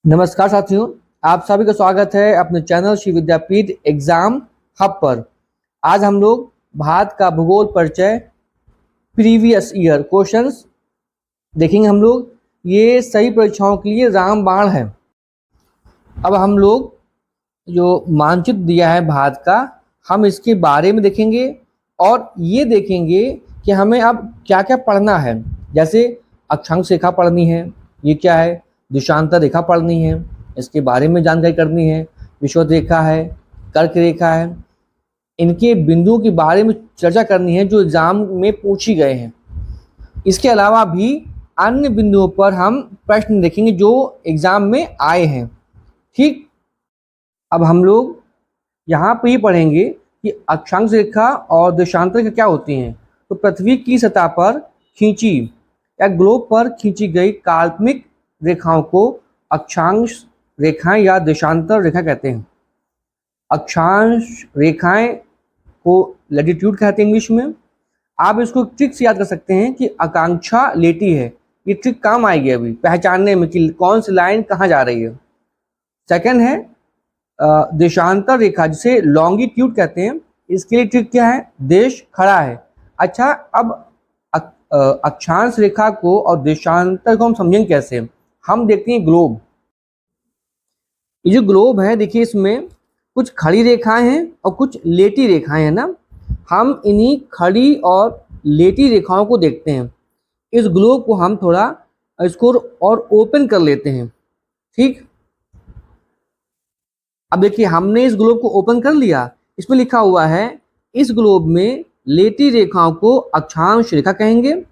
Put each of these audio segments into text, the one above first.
नमस्कार साथियों, आप सभी का स्वागत है अपने चैनल श्री विद्यापीठ एग्जाम हब पर। आज हम लोग भारत का भूगोल परिचय प्रीवियस ईयर क्वेश्चंस देखेंगे। हम लोग ये सही परीक्षाओं के लिए रामबाण है। अब हम लोग जो मानचित्र दिया है भारत का, हम इसके बारे में देखेंगे और ये देखेंगे कि हमें अब क्या क्या पढ़ना है। जैसे अक्षांश रेखा पढ़नी है, ये क्या है, देशांतर रेखा पढ़नी है, इसके बारे में जानकारी करनी है, विषुवत रेखा है, कर्क रेखा है, इनके बिंदुओं के बारे में चर्चा करनी है जो एग्जाम में पूछी गए हैं। इसके अलावा भी अन्य बिंदुओं पर हम प्रश्न देखेंगे जो एग्जाम में आए हैं। ठीक, अब हम लोग यहाँ पर ये पढ़ेंगे कि अक्षांश रेखा और देशांतर रेखा क्या होती हैं। तो पृथ्वी की सतह पर खींची या ग्लोब पर खींची गई काल्पनिक रेखाओं को अक्षांश रेखाएं या देशांतर रेखा कहते हैं। अक्षांश रेखाएं को लैटिट्यूड कहते हैं इंग्लिश में। आप इसको ट्रिक से याद कर सकते हैं कि आकांक्षा लेटी है, ये ट्रिक काम आएगी अभी पहचानने में कि कौन सी लाइन कहाँ जा रही है। सेकंड है देशांतर रेखा, जिसे लॉन्गिट्यूड कहते हैं। इसके लिए ट्रिक क्या है, देश खड़ा है। अच्छा, अब अक्षांश रेखा को और देशांतर को हम समझेंगे कैसे। हम देखते हैं ग्लोब, ये जो ग्लोब है देखिए, इसमें कुछ खड़ी रेखाएं हैं और कुछ लेटी रेखाएं हैं ना। हम इन्हीं खड़ी और लेटी रेखाओं को देखते हैं। इस ग्लोब को हम थोड़ा इसको और ओपन कर लेते हैं। ठीक, अब देखिए हमने इस ग्लोब को ओपन कर लिया। इसमें लिखा हुआ है इस ग्लोब में लेटी रेखाओं को अक्षांश रेखा कहेंगे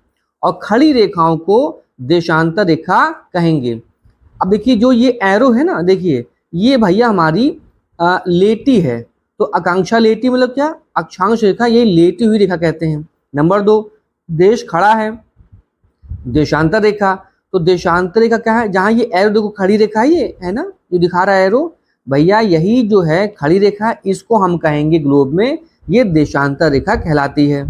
और खड़ी रेखाओं को देशांतर रेखा कहेंगे। अब देखिए जो ये एरो है ना, देखिए ये भैया हमारी लेटी है। तो आकांक्षा लेटी मतलब क्या, अक्षांश रेखा, ये लेटी हुई रेखा कहते हैं। नंबर 2, देश खड़ा है, देशांतर रेखा। तो देशांतर रेखा क्या है, जहाँ ये एरो देखो खड़ी रेखा ये है ना, जो दिखा रहा है एरो, भैया यही जो है खड़ी रेखा, इसको हम कहेंगे ग्लोब में ये देशांतर रेखा कहलाती है।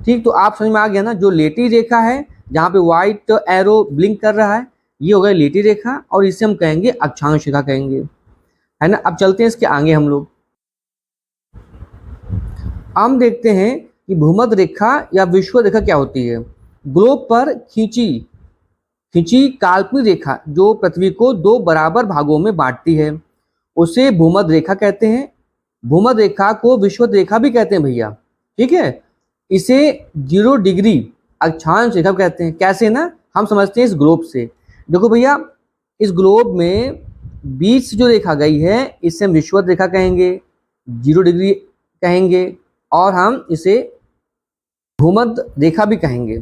ठीक, तो आप समझ में आ गया ना, जो लेटी रेखा है जहाँ पे व्हाइट एरो ब्लिंक कर रहा है, ये हो गया लेटी रेखा और इसे हम कहेंगे अक्षांश रेखा कहेंगे, है ना। अब चलते हैं इसके आगे हम लोग। हम देखते हैं कि भूमध्य रेखा या विषुवत रेखा क्या होती है। ग्लोब पर खींची काल्पनिक रेखा जो पृथ्वी को 2 बराबर भागों में बांटती है, उसे भूमध्य रेखा कहते हैं। भूमध्य रेखा को विषुवत रेखा भी कहते हैं भैया, ठीक है। इसे 0 डिग्री अक्षांश रेखा कहते हैं। कैसे ना, हम समझते हैं इस ग्लोब से। देखो भैया, इस ग्लोब में बीच से जो रेखा गई है इसे हम विषुवत रेखा कहेंगे, 0 डिग्री कहेंगे, और हम इसे भूमध्य रेखा भी कहेंगे।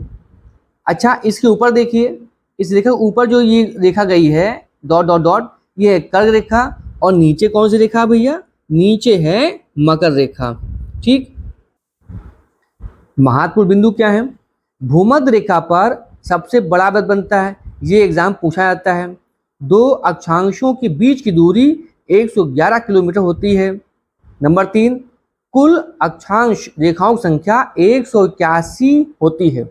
अच्छा, इसके ऊपर देखिए, इस रेखा के ऊपर जो ये रेखा गई है डॉट डॉट डॉट, ये है कर्क रेखा। और नीचे कौन सी रेखा भैया, नीचे है मकर रेखा। ठीक, महत्वपूर्ण बिंदु क्या है, भूमध्य रेखा पर सबसे बड़ा वृत्त बनता है, ये एग्जाम पूछा जाता है। 2 अक्षांशों के बीच की दूरी 111 किलोमीटर होती है। नंबर 3, कुल अक्षांश रेखाओं की संख्या 181 होती है।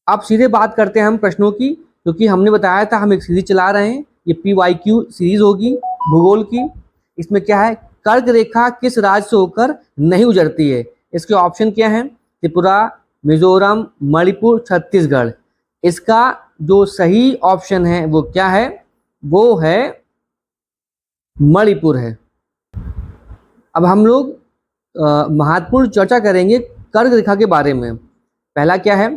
अब सीधे बात करते हैं हम प्रश्नों की, क्योंकि हमने बताया था हम एक सीरीज चला रहे हैं, ये PYQ सीरीज होगी भूगोल की। इसमें क्या है, कर्क रेखा किस राज्य से होकर नहीं गुजरती है। इसके ऑप्शन क्या हैं, त्रिपुरा, मिजोरम, मणिपुर, छत्तीसगढ़। इसका जो सही ऑप्शन है वो क्या है, वो है मणिपुर है। अब हम लोग महत्वपूर्ण चर्चा करेंगे कर्क रेखा के बारे में। पहला क्या है,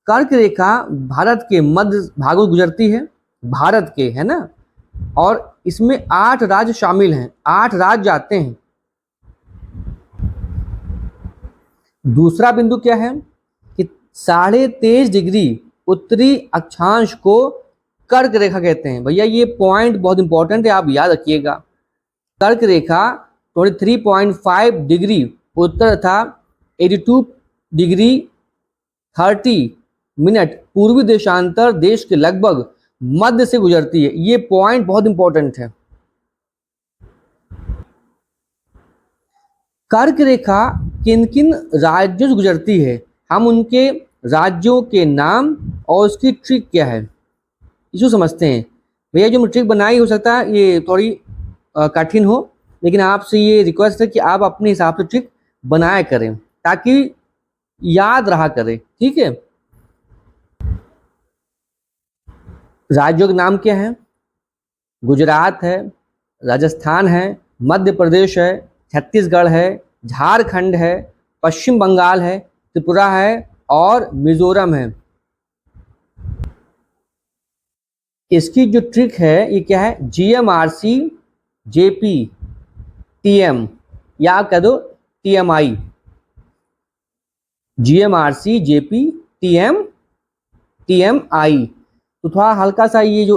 कर्क रेखा भारत के मध्य भागों में गुजरती है, भारत के, है ना, और इसमें 8 राज्य शामिल हैं, 8 राज्य आते हैं। दूसरा बिंदु क्या है कि 23.5 डिग्री उत्तरी अक्षांश को कर्क रेखा कहते हैं। भैया ये पॉइंट बहुत इंपॉर्टेंट है, आप याद रखिएगा। कर्क रेखा 23.5 डिग्री उत्तर तथा 82 डिग्री 30 मिनट पूर्वी देशांतर देश के लगभग मध्य से गुजरती है। ये पॉइंट बहुत इंपॉर्टेंट है। कर्क रेखा किन किन राज्यों से गुजरती है, हम उनके राज्यों के नाम और उसकी ट्रिक क्या है इसको समझते हैं। भैया जो ट्रिक बनाई हो सकता है ये थोड़ी कठिन हो, लेकिन आपसे ये रिक्वेस्ट है कि आप अपने हिसाब से ट्रिक बनाया करें ताकि याद रहा करे, ठीक है। राज्यों के नाम क्या है? गुजरात है, राजस्थान है, मध्य प्रदेश है, छत्तीसगढ़ है, झारखंड है, पश्चिम बंगाल है, त्रिपुरा है और मिजोरम है। इसकी जो ट्रिक है ये क्या है? GMRC JP TM, या आप कह दो TMI। GMRC JP TMI। तो थोड़ा हल्का सा ये जो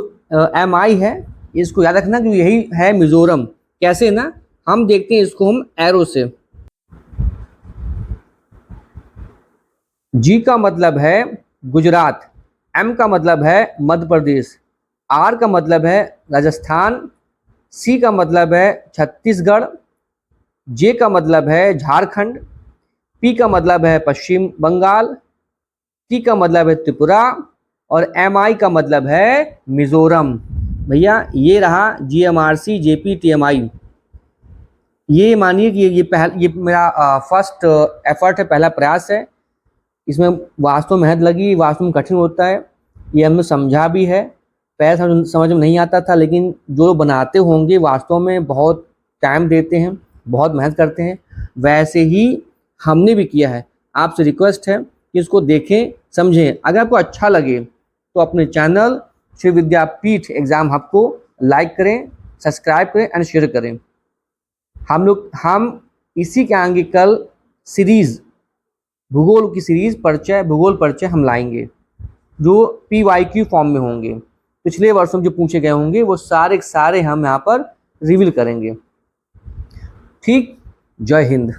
MI है इसको याद रखना कि यही है मिजोरम। कैसे ना, हम देखते हैं इसको हम एरो से। G का मतलब है गुजरात, M का मतलब है मध्य प्रदेश, R का मतलब है राजस्थान, C का मतलब है छत्तीसगढ़, J का मतलब है झारखंड, P का मतलब है पश्चिम बंगाल, T का मतलब है त्रिपुरा और MI का मतलब है मिजोरम। भैया ये रहा GMRC JP TMI। ये मानिए कि ये मेरा फर्स्ट एफर्ट है, पहला प्रयास है। इसमें वास्तव में मेहनत लगी, वास्तव में कठिन होता है, ये हमने समझा भी है। पहले समझ में नहीं आता था, लेकिन जो लोग बनाते होंगे वास्तव में बहुत टाइम देते हैं, बहुत मेहनत करते हैं। वैसे ही हमने भी किया है। आपसे रिक्वेस्ट है कि इसको देखें, समझें। अगर आपको अच्छा लगे तो अपने चैनल श्री विद्यापीठ एग्जाम हब को लाइक करें, सब्सक्राइब करें एंड शेयर करें। हम इसी के आगे कल सीरीज भूगोल की सीरीज भूगोल परिचय हम लाएंगे, जो PYQ फॉर्म में होंगे। पिछले वर्षों में जो पूछे गए होंगे वो सारे के सारे हम यहाँ पर रिवील करेंगे। ठीक, जय हिंद।